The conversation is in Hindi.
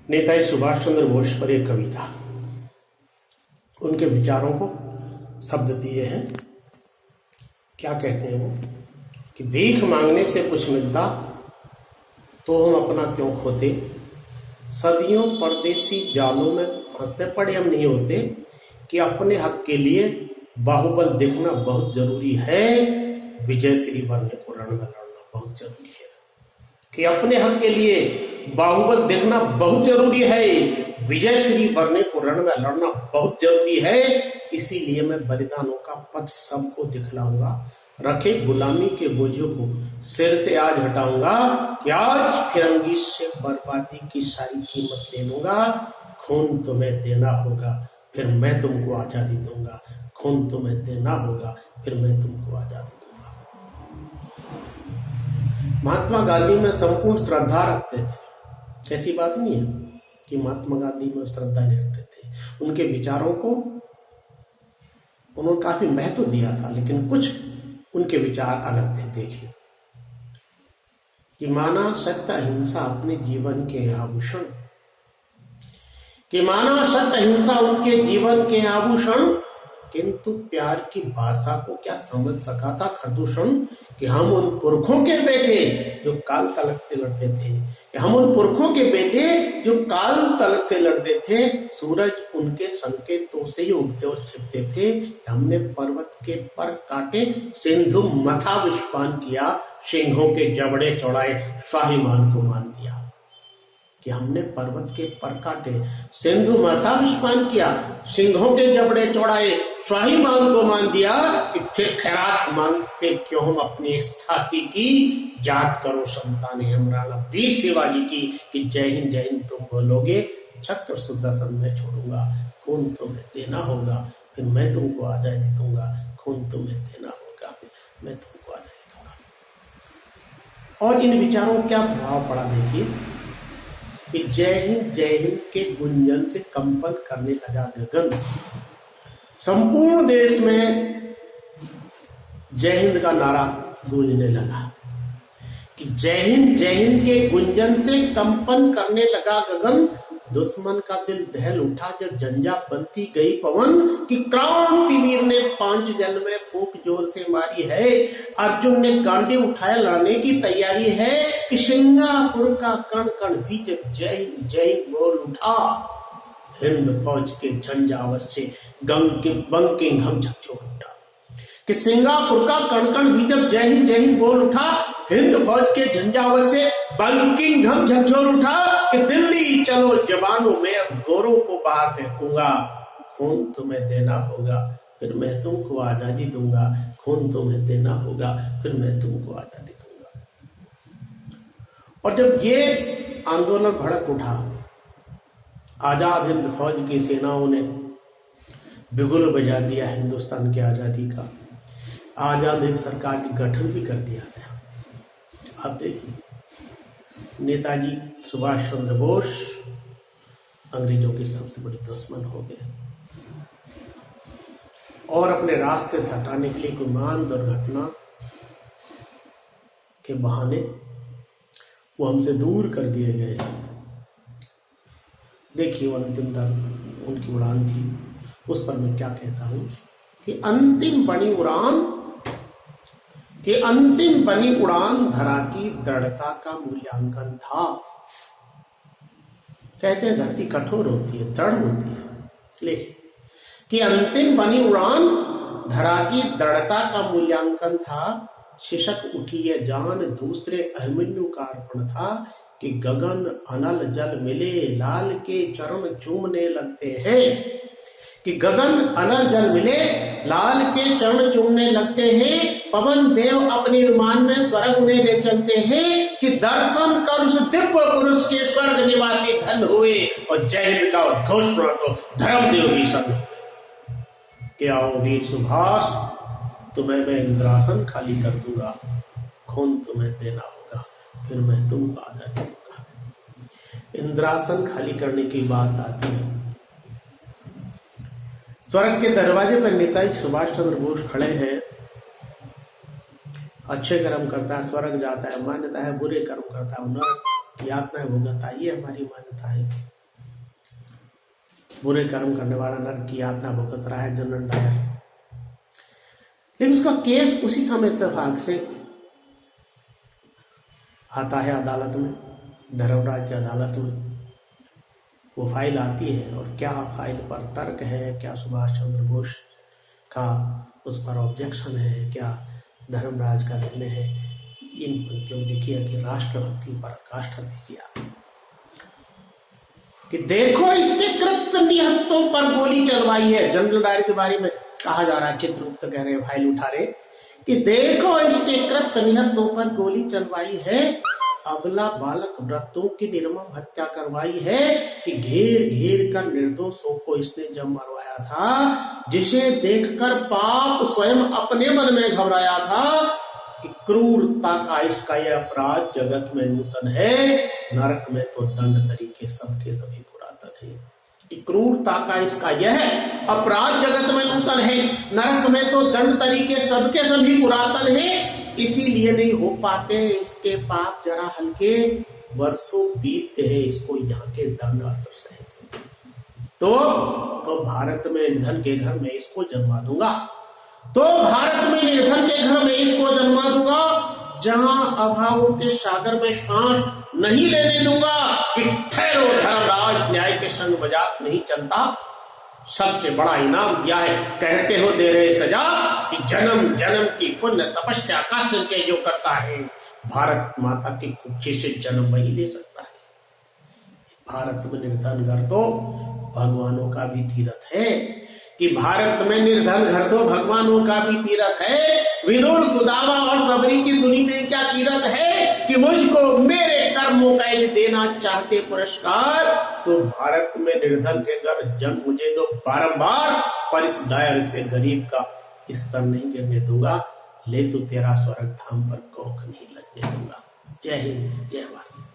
नेताजी सुभाष चंद्र बोस पर एक कविता, उनके विचारों को शब्द दिए हैं। क्या कहते हैं वो कि भीख मांगने से कुछ मिलता तो हम अपना क्यों खोते, सदियों परदेसी जालों में फंसे पड़े हम नहीं होते, कि अपने हक के लिए बाहुबल देखना बहुत जरूरी है, विजय श्री बनने को रण में लड़ना बहुत जरूरी है। कि अपने हक के लिए बाहुबल देखना बहुत जरूरी है, विजय श्री बनने को रण में लड़ना बहुत जरूरी है। इसीलिए मैं बलिदानों का पथ सबको दिखलाऊंगा, रखे गुलामी के बोझों को सिर से आज हटाऊंगा, कि आज फिरंगी से बर्बादी की सारी कीमत ले लूंगा। खून तुम्हें देना होगा फिर मैं तुमको आजादी दूंगा, खून तुम्हें देना होगा फिर मैं तुमको आजादी दूंगा। महात्मा गांधी में संपूर्ण श्रद्धा रखते थे, ऐसी बात नहीं है कि महात्मा गांधी में श्रद्धा नहीं रखते थे। उनके विचारों को उन्होंने काफी महत्व दिया था, लेकिन कुछ उनके विचार अलग थे। देखिए कि माना सत्य अहिंसा अपने जीवन के आभूषण, कि माना सत्य अहिंसा उनके जीवन के आभूषण, किंतु प्यार की भाषा को क्या समझ सका था खरदूषण। कि हम उन पुरखों के बेटे जो काल तलक से लड़ते थे, कि हम उन पुरखों के बेटे जो काल तलक से लड़ते थे, सूरज उनके संकेतों से ही उगते और छिपते थे। हमने पर्वत के पर काटे सिंधु मथा विस्पान किया, सिंहों के जबड़े चौड़ाए स्वाभिमान को मान दिया। कि हमने पर्वत के पर काटे सिंधु मथा विस्पान किया, सिंहों के जबड़े चौड़ाए स्वाभिमान को मान दिया। कि फिर खैरात मांगते क्यों हम अपनी स्थाति की, याद करो संताने हमराना वीर शिवाजी की। कि जय हिंद तुम बोलोगे चक्र सुदर्शन में छोड़ूंगा, खून तुम्हें देना होगा फिर मैं तुमको आजादी दूंगा, खून तुम्हें देना होगा फिर मैं तुमको आजादी दूंगा। और इन विचारों का क्या प्रभाव पड़ा देखिए कि जय हिंद के गुंजन से कंपन करने लगा गगन। संपूर्ण देश में जय हिंद का नारा गूंजने लगा। कि जय हिंद के गुंजन से कंपन करने लगा गगन। दुश्मन का दिल दहल उठा जब झंझा बनती गई पवन। कि क्रांतिवीर ने 5 जन में फूंक जोर से मारी है, अर्जुन ने गांडी उठाया लड़ने की तैयारी है। कि सिंगापुर का कण कण भी जब जय हिंद बोल उठा, हिंद फौज के झंझावत से बंकिंग हम झकझोर उठा। कि सिंगापुर का कण कण भी जब जय हिंद बोल उठा, हिंद फौज के झंझावत से बंकिंग हम झकझोर उठा। कि दिल्ली चलो जवानों में अब गोरों को बाहर फेंकूंगा, खून तुम्हें देना होगा फिर मैं तुमको आजादी दूंगा, खून तुम्हें देना होगा फिर मैं तुमको आजादी दूंगा। और जब ये आंदोलन भड़क उठा, आजाद हिंद फौज की सेनाओं ने बिगुल बजा दिया हिंदुस्तान की आजादी का। आजाद हिंद सरकार की गठन भी कर दिया गया। आप देखिए नेताजी सुभाष चंद्र बोस अंग्रेजों के सबसे बड़े दुश्मन हो गए, और अपने रास्ते हटाने के लिए कोई मान दुर्घटना के बहाने वो हमसे दूर कर दिए गए। देखिए वो अंतिम दर्द उनकी उड़ान थी, उस पर मैं क्या कहता हूं कि अंतिम बनी उड़ान धरा की दृढ़ता का मूल्यांकन था। कहते हैं धरती कठोर होती है, दृढ़ होती है, लेकिन कि अंतिम बनी उड़ान धरा की दृढ़ता का मूल्यांकन था। शिशक उठी ये जान दूसरे अभिमन्यु का अर्पण था। कि गगन अनल जल मिले लाल के चरण चूमने लगते हैं। कि गगन अनल जल मिले लाल के चरण चूमने लगते हैं। पवन देव अपने विमान में स्वर्ग उन्हें ले चलते हैं। कि दर्शन कर उस दिव्य पुरुष के स्वर्ग निवासी धन हुए, और जय हिंद का उद्घोष सुना तो धर्मदेव भी सन्न हुए। कि आओ वीर सुभाष तुम्हें मैं इंद्रासन खाली कर दूंगा, खून तुम्हें देना होगा फिर मैं तुमको आजादी दूंगा। इंद्रासन खाली करने की बात आती है, स्वर्ग के दरवाजे पर नेताजी सुभाष चंद्र बोस खड़े हैं। अच्छे कर्म करता है स्वर्ग जाता है, मान्यता है बुरे कर्म करता है नरक यातनाएं भुगतता, ये हमारी मान्यता है। बुरे कर्म करने वाला नरक की यातना भुगत रहा है, जनरल डायर। लेकिन उसका केस उसी समय इत्तेफाक से आता है अदालत में, धर्मराज की अदालत में। वो फाइल आती है और क्या फाइल पर तर्क है, क्या सुभाष चंद्र बोस का उस पर ऑब्जेक्शन है, क्या धर्मराज का निर्णय है। इन पंक्तियों में देखिए कि राष्ट्रभक्ति पराकाष्ठा देखिए आप, कि देखो इसके कृत्य निहत्तों पर गोली चलवाई है। जनरल डायर के बारे में कहा जा रहा है, चित्रगुप्त कह रहे, फाइल उठा रहे कि देखो इसके कृत्य निहत्तों पर गोली चलवाई है, अबला बालक व्रतों की निर्मम हत्या करवाई है, कि घेर घेर कर निर्दोषों को इसने जब मरवाया था, जिसे देखकर पाप स्वयं अपने मन में घबराया था, कि क्रूरता का इसका यह अपराध जगत में नूतन है, नरक में तो दंड तरीके सबके सभी पुरातन है। कि क्रूरता का इसका यह अपराध जगत में नूतन है, नरक में तो दंड तरीके सबके सभी पुरातन है, इसीलिए नहीं हो पाते इसके पाप जरा हल्के, वर्षों बीत गए इसको यहाँ के दंड अस्त्र सहित। तो भारत में निर्धन के घर में इसको जन्मा दूंगा, तो भारत में निर्धन के घर में इसको जन्मा दूंगा, जहां अभावों के सागर में सांस नहीं लेने दूंगा, कि ठहरो धर्मराज, न्याय के संग मजाक नहीं चलता, सबसे बड़ा इनाम दिया है, कहते हो दे रहे सजा, कि जन्म जन्म की पुण्य तपस्या का संचय जो करता है, भारत माता के कुक्षे से जन्म वही ले सकता है। भारत में निर्धन घर तो भगवानों का भी तीर्थ है, कि भारत में निर्धन घर तो भगवानों का भी तीर्थ है। विदुर, सुदामा और सबरी की सुनी नहीं क्या तीर्थ है, कि मुझको मेरे कर्मों का यदि देना चाहते पुरस्कार, तो भारत में निर्धन के घर जन्म मुझे दो बारंबार, पर इस डायर से गरीब का स्तर नहीं गिरने दूंगा, ले तो तेरा स्वर्ग धाम पर कोख नहीं लगने दूंगा। जय हिंद, जय भारत।